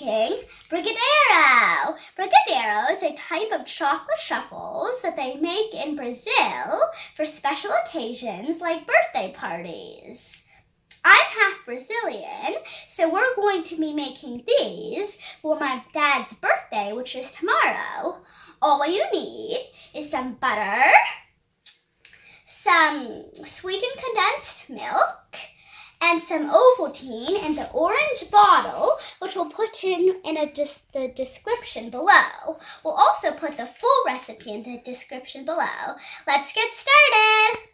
making Brigadeiro. Brigadeiro is a type of chocolate truffles that they make in Brazil for special occasions like birthday parties. I'm half Brazilian, so we're going to be making these for my dad's birthday, which is tomorrow. All you need is some butter, some sweetened condensed milk, and some Ovaltine in the orange bottle, which we'll put in the description below. We'll also put the full recipe in the description below. Let's get started!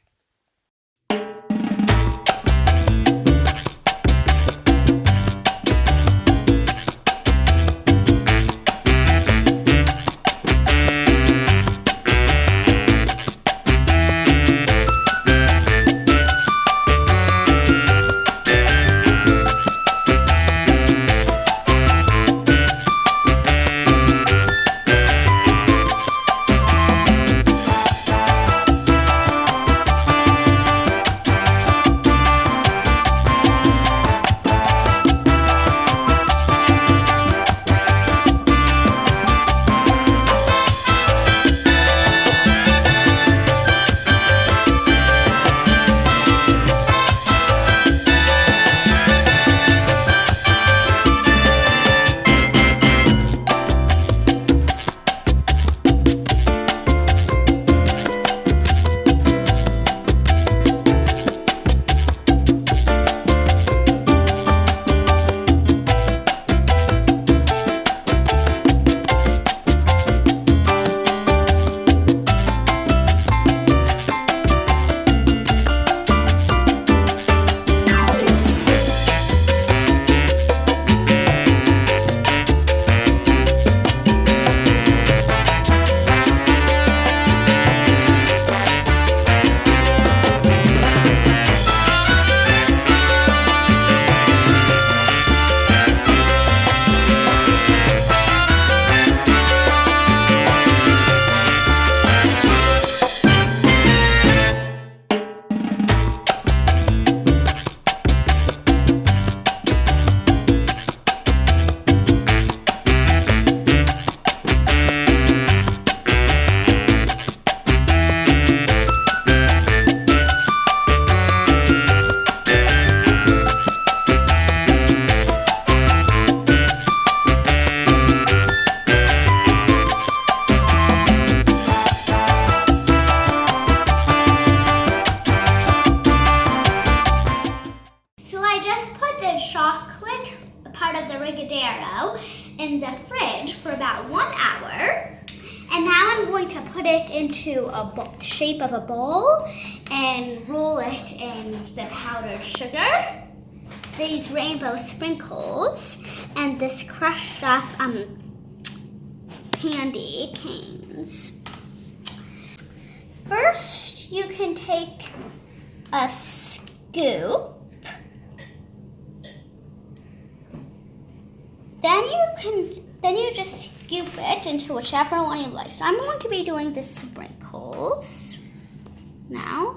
Chocolate part of the Brigadeiro in the fridge for about 1 hour, and now I'm going to put it into the shape of a ball and roll it in the powdered sugar, these rainbow sprinkles, and this crushed up candy canes. First, you can take a scoop. Then you just scoop it into whichever one you like. So I'm going to be doing the sprinkles now.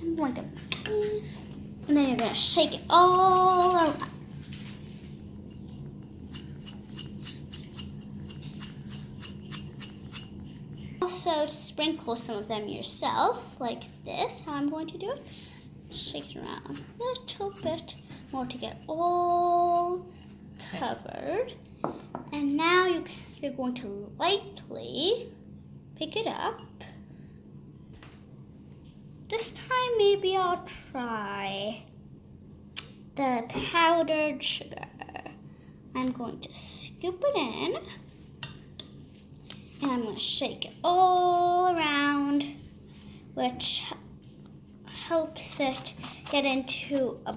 I'm going to, and then you're going to shake it all around. Also sprinkle some of them yourself, like this, how I'm going to do it. Shake it around a little bit more to get all covered. And now you're going to lightly pick it up. This time maybe I'll try the powdered sugar. I'm going to scoop it in, and I'm going to shake it all around, which helps it get into a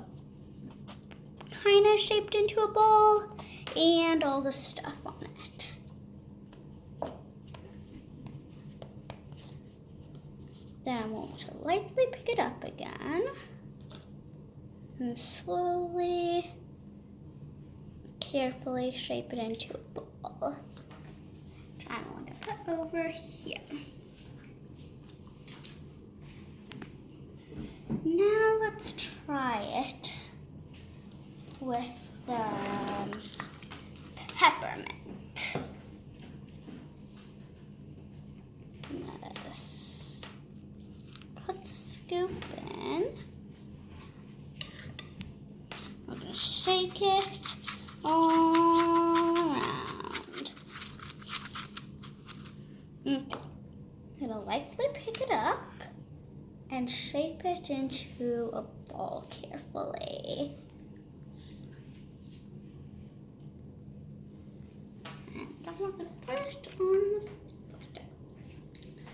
kind of shaped into a ball and all the stuff on it. Then I'm going to lightly pick it up again and slowly, carefully shape it into a ball. I'm going to put over here. Now let's try it with the peppermint. Let's put the scoop in. We're going to shake it all around. Okay. I'm going to lightly pick it up and shape it into a ball carefully. And then we're going to put it on the butter.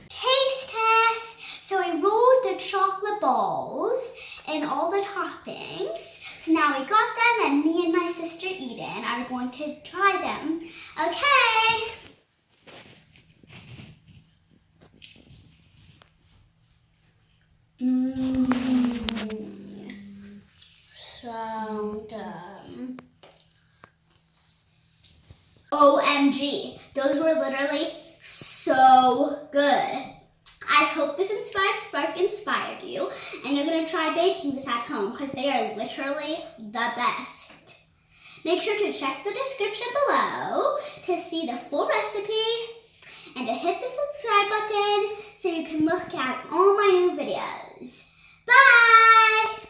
Taste test! So I rolled the chocolate balls and all the toppings. So now we got them, and me and my sister Eden are going to try them. Okay! So dumb. OMG, those were literally so good. I hope this inspired you, and you're going to try baking this at home because they are literally the best. Make sure to check the description below to see the full recipe and to hit the subscribe button so you can look at all my new videos. Bye!